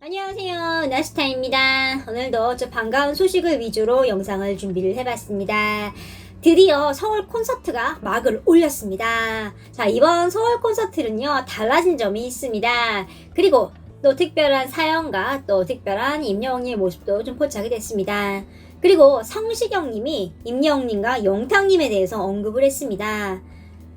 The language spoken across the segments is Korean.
안녕하세요, 나스타입니다. 오늘도 저 반가운 소식을 위주로 영상을 준비를 해봤습니다. 드디어 서울 콘서트가 막을 올렸습니다. 자, 이번 서울 콘서트는요, 달라진 점이 있습니다. 그리고 또 특별한 사연과 또 특별한 임영웅님의 모습도 좀 포착이 됐습니다. 그리고 성시경님이 임영웅님과 영탁님에 대해서 언급을 했습니다.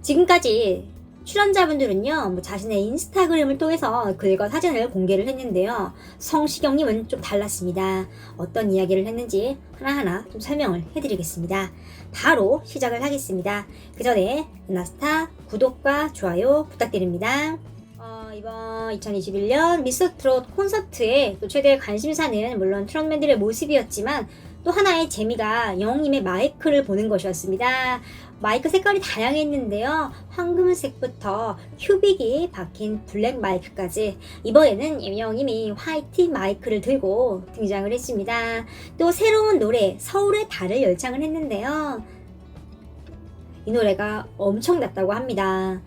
지금까지 출연자분들은요, 자신의 인스타그램을 통해서 글과 사진을 공개를 했는데요. 성시경님은 좀 달랐습니다. 어떤 이야기를 했는지 하나하나 좀 설명을 해드리겠습니다. 바로 시작을 하겠습니다. 그 전에 나스타 구독과 좋아요 부탁드립니다. 이번 2021년 미스터트롯 콘서트의 또 최대의 관심사는 물론 트롯맨들의 모습이었지만 또 하나의 재미가 영웅님의 마이크를 보는 것이었습니다. 마이크 색깔이 다양했는데요. 황금색부터 큐빅이 박힌 블랙 마이크까지 이번에는 임영웅님이 화이트 마이크를 들고 등장을 했습니다. 또 새로운 노래 서울의 달을 열창을 했는데요. 이 노래가 엄청났다고 합니다.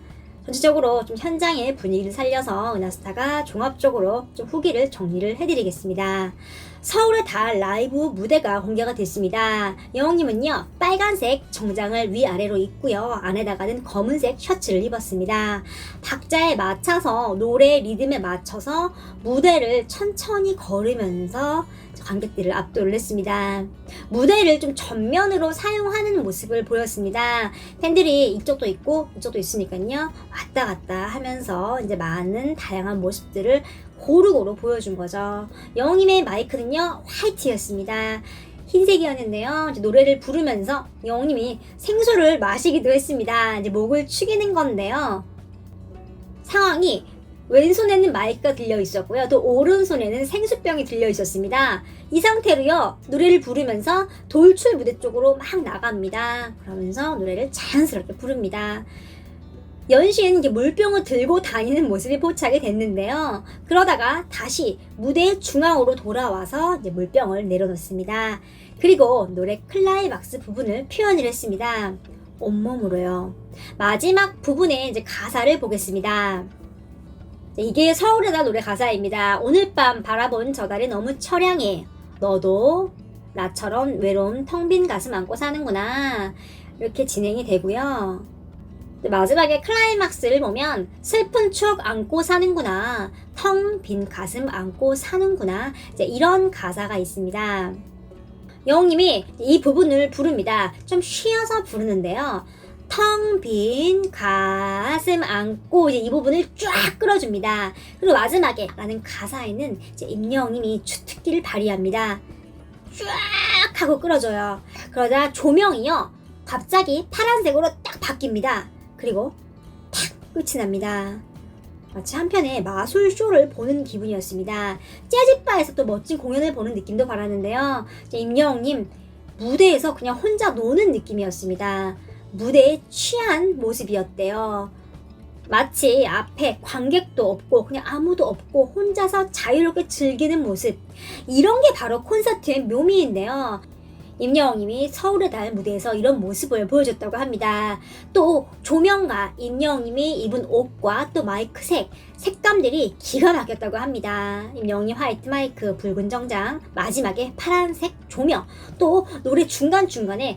전체적으로 좀 현장의 분위기를 살려서 은하스타가 종합적으로 좀 후기를 정리를 해드리겠습니다. 서울의 달 라이브 무대가 공개가 됐습니다. 영웅님은요, 빨간색 정장을 위아래로 입고요, 안에다가는 검은색 셔츠를 입었습니다. 박자에 맞춰서 노래 리듬에 맞춰서 무대를 천천히 걸으면서 관객들을 압도를 했습니다. 무대를 좀 전면으로 사용하는 모습을 보였습니다. 팬들이 이쪽도 있고 이쪽도 있으니까요, 왔다 갔다 하면서 이제 많은 다양한 모습들을 고루고루 보여준 거죠. 영웅님의 마이크는요, 화이트였습니다. 흰색이었는데요. 이제 노래를 부르면서 영웅님이 생수를 마시기도 했습니다. 이제 목을 축이는 건데요. 상황이 왼손에는 마이크가 들려 있었고요. 또 오른손에는 생수병이 들려 있었습니다. 이 상태로요, 노래를 부르면서 돌출 무대 쪽으로 막 나갑니다. 그러면서 노래를 자연스럽게 부릅니다. 연신 이제 물병을 들고 다니는 모습이 포착이 됐는데요. 그러다가 다시 무대 중앙으로 돌아와서 이제 물병을 내려놓습니다. 그리고 노래 클라이막스 부분을 표현을 했습니다. 온몸으로요. 마지막 부분에 이제 가사를 보겠습니다. 이게 서울의 달 노래 가사입니다. 오늘 밤 바라본 저 달이 너무 처량해. 너도 나처럼 외로운 텅 빈 가슴 안고 사는구나. 이렇게 진행이 되고요. 마지막에 클라이막스를 보면 슬픈 추억 안고 사는구나. 텅 빈 가슴 안고 사는구나. 이제 이런 가사가 있습니다. 영웅님이 이 부분을 부릅니다. 좀 쉬어서 부르는데요. 텅 빈 가슴 안고 이제 이 부분을 쫙 끌어줍니다. 그리고 마지막에 라는 가사에는 이제 임영웅님이 주특기를 발휘합니다. 쫙 하고 끌어줘요. 그러자 조명이요, 갑자기 파란색으로 딱 바뀝니다. 그리고 탁 끝이 납니다. 마치 한편의 마술쇼를 보는 기분이었습니다. 재즈바에서 또 멋진 공연을 보는 느낌도 받았는데요. 임영웅님 무대에서 그냥 혼자 노는 느낌이었습니다. 무대에 취한 모습이었대요. 마치 앞에 관객도 없고 그냥 아무도 없고 혼자서 자유롭게 즐기는 모습. 이런 게 바로 콘서트의 묘미인데요. 임영웅님이 서울의 달 무대에서 이런 모습을 보여줬다고 합니다. 또 조명과 임영웅님이 입은 옷과 또 마이크 색감들이 기가 막혔다고 합니다. 임영웅님 화이트 마이크, 붉은 정장, 마지막에 파란색 조명, 또 노래 중간중간에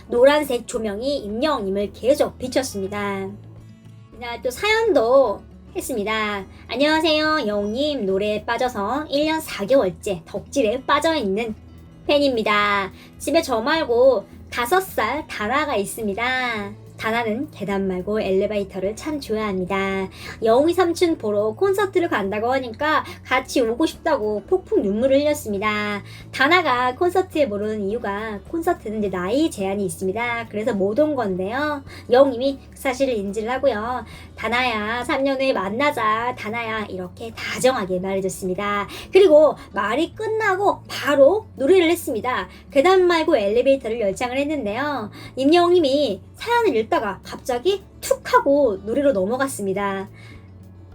노란색 조명이 임영웅님을 계속 비췄습니다. 또 사연도 했습니다. 안녕하세요, 영웅님. 노래에 빠져서 1년 4개월째 덕질에 빠져있는 팬입니다. 집에 저 말고 5살 다나가 있습니다. 다나는 계단 말고 엘리베이터를 참 좋아합니다. 영웅이 삼촌 보러 콘서트를 간다고 하니까 같이 오고 싶다고 폭풍 눈물을 흘렸습니다. 다나가 콘서트에 모르는 이유가 콘서트는 이제 나이 제한이 있습니다. 그래서 못 온 건데요. 영웅님이 그 사실을 인지를 하고요. 다나야, 3년 후에 만나자. 다나야, 이렇게 다정하게 말해줬습니다. 그리고 말이 끝나고 바로 노래를 했습니다. 계단 말고 엘리베이터를 열창을 했는데요. 임영웅님이 사연을 읽다가 갑자기 툭 하고 노래로 넘어갔습니다.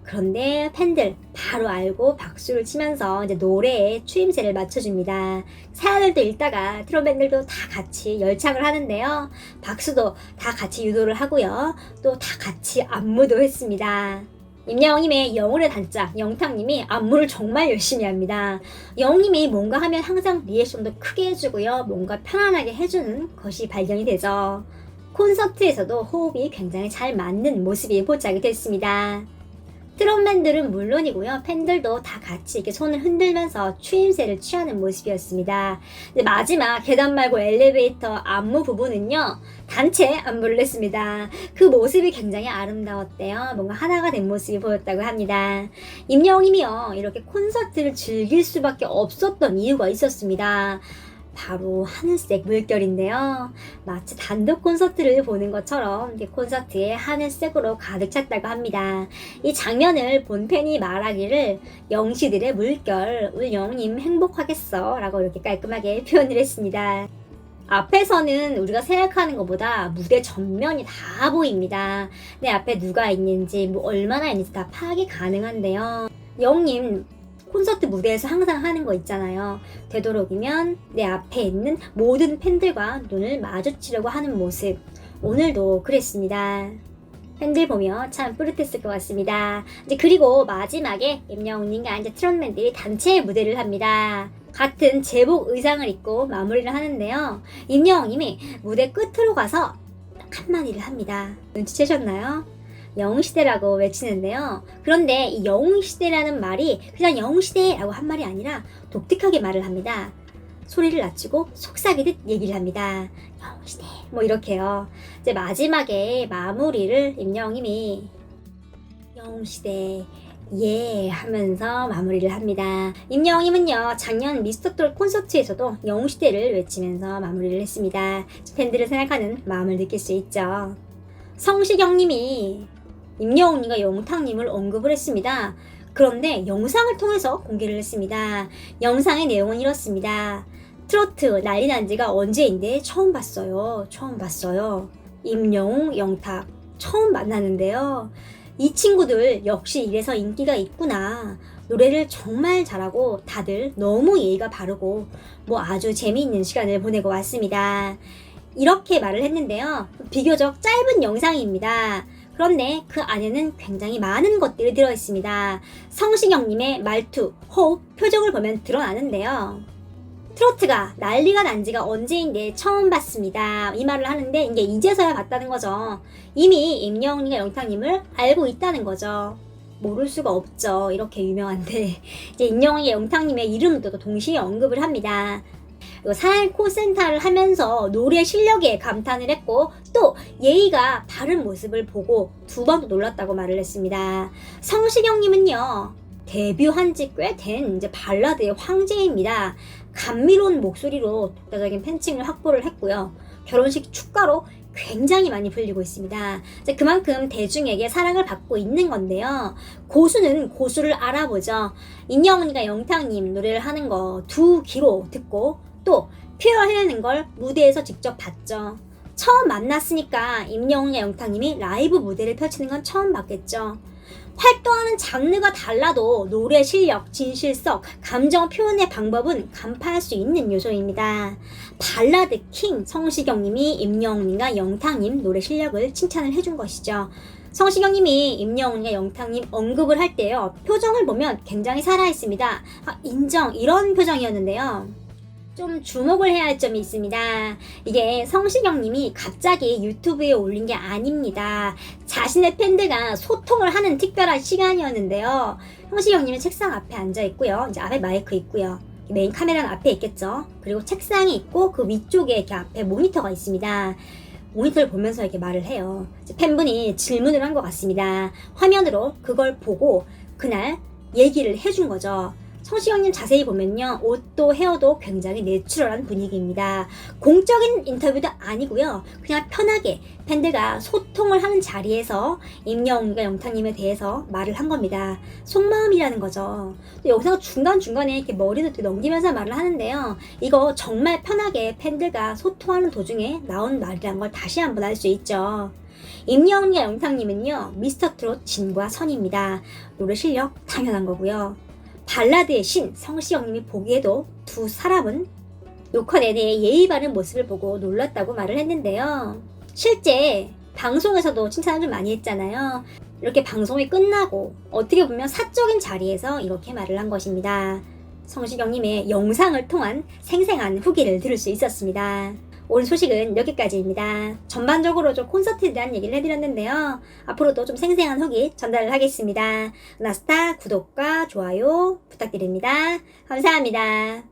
그런데 팬들 바로 알고 박수를 치면서 이제 노래에 추임새를 맞춰줍니다. 사연을 또 읽다가 트롯맨들도 다 같이 열창을 하는데요. 박수도 다 같이 유도를 하고요. 또 다 같이 안무도 했습니다. 임영웅님의 영혼의 단짝 영탁님이 안무를 정말 열심히 합니다. 영웅님이 뭔가 하면 항상 리액션도 크게 해주고요. 뭔가 편안하게 해주는 것이 발견이 되죠. 콘서트에서도 호흡이 굉장히 잘 맞는 모습이 포착이 됐습니다. 트롯맨들은 물론이고요. 팬들도 다 같이 이렇게 손을 흔들면서 추임새를 취하는 모습이었습니다. 마지막 계단 말고 엘리베이터 안무 부분은요. 단체 안무를 했습니다. 그 모습이 굉장히 아름다웠대요. 뭔가 하나가 된 모습이 보였다고 합니다. 임영웅님이요. 이렇게 콘서트를 즐길 수밖에 없었던 이유가 있었습니다. 바로 하늘색 물결인데요. 마치 단독 콘서트를 보는 것처럼 콘서트에 하늘색으로 가득 찼다고 합니다. 이 장면을 본 팬이 말하기를 영시들의 물결, 우리 영님 행복하겠어 라고 이렇게 깔끔하게 표현을 했습니다. 앞에서는 우리가 생각하는 것보다 무대 전면이 다 보입니다. 내 앞에 누가 있는지 뭐 얼마나 있는지 다 파악이 가능한데요. 영님 콘서트 무대에서 항상 하는 거 있잖아요. 되도록이면 내 앞에 있는 모든 팬들과 눈을 마주치려고 하는 모습. 오늘도 그랬습니다. 팬들 보며 참 뿌듯했을 것 같습니다. 이제 그리고 마지막에 임영웅님과 이제 트롯맨들이 단체 무대를 합니다. 같은 제복 의상을 입고 마무리를 하는데요. 임영웅님이 무대 끝으로 가서 딱 한마디를 합니다. 눈치채셨나요? 영웅시대라고 외치는데요. 그런데 이 영웅시대라는 말이 그냥 영웅시대라고 한 말이 아니라 독특하게 말을 합니다. 소리를 낮추고 속삭이듯 얘기를 합니다. 영웅시대 뭐 이렇게요. 이제 마지막에 마무리를 임영웅님이 영웅시대 예 하면서 마무리를 합니다. 임영웅님은요 작년 미스터트롯 콘서트에서도 영웅시대를 외치면서 마무리를 했습니다. 팬들을 생각하는 마음을 느낄 수 있죠. 성시경님이 임영웅님과 영탁님을 언급을 했습니다. 그런데 영상을 통해서 공개를 했습니다. 영상의 내용은 이렇습니다. 트로트 난리 난 지가 언제인데 처음 봤어요. 임영웅, 영탁 처음 만나는데요. 이 친구들 역시 이래서 인기가 있구나. 노래를 정말 잘하고 다들 너무 예의가 바르고 뭐 아주 재미있는 시간을 보내고 왔습니다. 이렇게 말을 했는데요. 비교적 짧은 영상입니다. 그런데 그 안에는 굉장히 많은 것들이 들어있습니다. 성시경님의 말투, 호흡, 표정을 보면 드러나는데요. 트로트가 난리가 난 지가 언제인데 처음 봤습니다. 이 말을 하는데 이게 이제서야 봤다는 거죠. 이미 임영웅님과 영탁님을 알고 있다는 거죠. 모를 수가 없죠. 이렇게 유명한데 이제 임영웅과 영탁님의 이름도 동시에 언급을 합니다. 사랑 콜센터를 하면서 노래 실력에 감탄을 했고 또 예의가 바른 모습을 보고 두 번도 놀랐다고 말을 했습니다. 성시경님은요 데뷔한 지 꽤 된 이제 발라드의 황제입니다. 감미로운 목소리로 독자적인 팬층을 확보를 했고요. 결혼식 축가로 굉장히 많이 불리고 있습니다. 그만큼 대중에게 사랑을 받고 있는 건데요. 고수는 고수를 알아보죠. 임영웅과 영탁님 노래를 하는 거 두 귀로 듣고 또 표현해내는 걸 무대에서 직접 봤죠. 처음 만났으니까 임영웅과 영탁님이 라이브 무대를 펼치는 건 처음 봤겠죠. 활동하는 장르가 달라도 노래 실력, 진실성, 감정 표현의 방법은 간파할 수 있는 요소입니다. 발라드 킹 성시경님이 임영웅과 영탁님 노래 실력을 칭찬을 해준 것이죠. 성시경님이 임영웅과 영탁님 언급을 할 때요. 표정을 보면 굉장히 살아있습니다. 인정 이런 표정이었는데요. 좀 주목을 해야 할 점이 있습니다. 이게 성시경님이 갑자기 유튜브에 올린 게 아닙니다. 자신의 팬들과 소통을 하는 특별한 시간이었는데요. 성시경님은 책상 앞에 앉아 있고요. 이제 앞에 마이크 있고요. 메인 카메라는 앞에 있겠죠. 그리고 책상이 있고 그 위쪽에 이렇게 앞에 모니터가 있습니다. 모니터를 보면서 이렇게 말을 해요. 팬분이 질문을 한 것 같습니다. 화면으로 그걸 보고 그날 얘기를 해준 거죠. 성시경님 자세히 보면요. 옷도 헤어도 굉장히 내추럴한 분위기입니다. 공적인 인터뷰도 아니고요. 그냥 편하게 팬들과 소통을 하는 자리에서 임영웅과 영탁님에 대해서 말을 한 겁니다. 속마음이라는 거죠. 또 여기서 중간중간에 이렇게 머리도 넘기면서 말을 하는데요. 이거 정말 편하게 팬들과 소통하는 도중에 나온 말이라는 걸 다시 한번 알 수 있죠. 임영웅과 영탁님은요. 미스터트롯 진과 선입니다. 노래 실력 당연한 거고요. 발라드의 신 성시경님이 보기에도 두 사람은 녹화 내내 예의 바른 모습을 보고 놀랐다고 말을 했는데요. 실제 방송에서도 칭찬을 좀 많이 했잖아요. 이렇게 방송이 끝나고 어떻게 보면 사적인 자리에서 이렇게 말을 한 것입니다. 성시경님의 영상을 통한 생생한 후기를 들을 수 있었습니다. 오늘 소식은 여기까지입니다. 전반적으로 좀 콘서트에 대한 얘기를 해드렸는데요. 앞으로도 좀 생생한 후기 전달을 하겠습니다. 은하스타 구독과 좋아요 부탁드립니다. 감사합니다.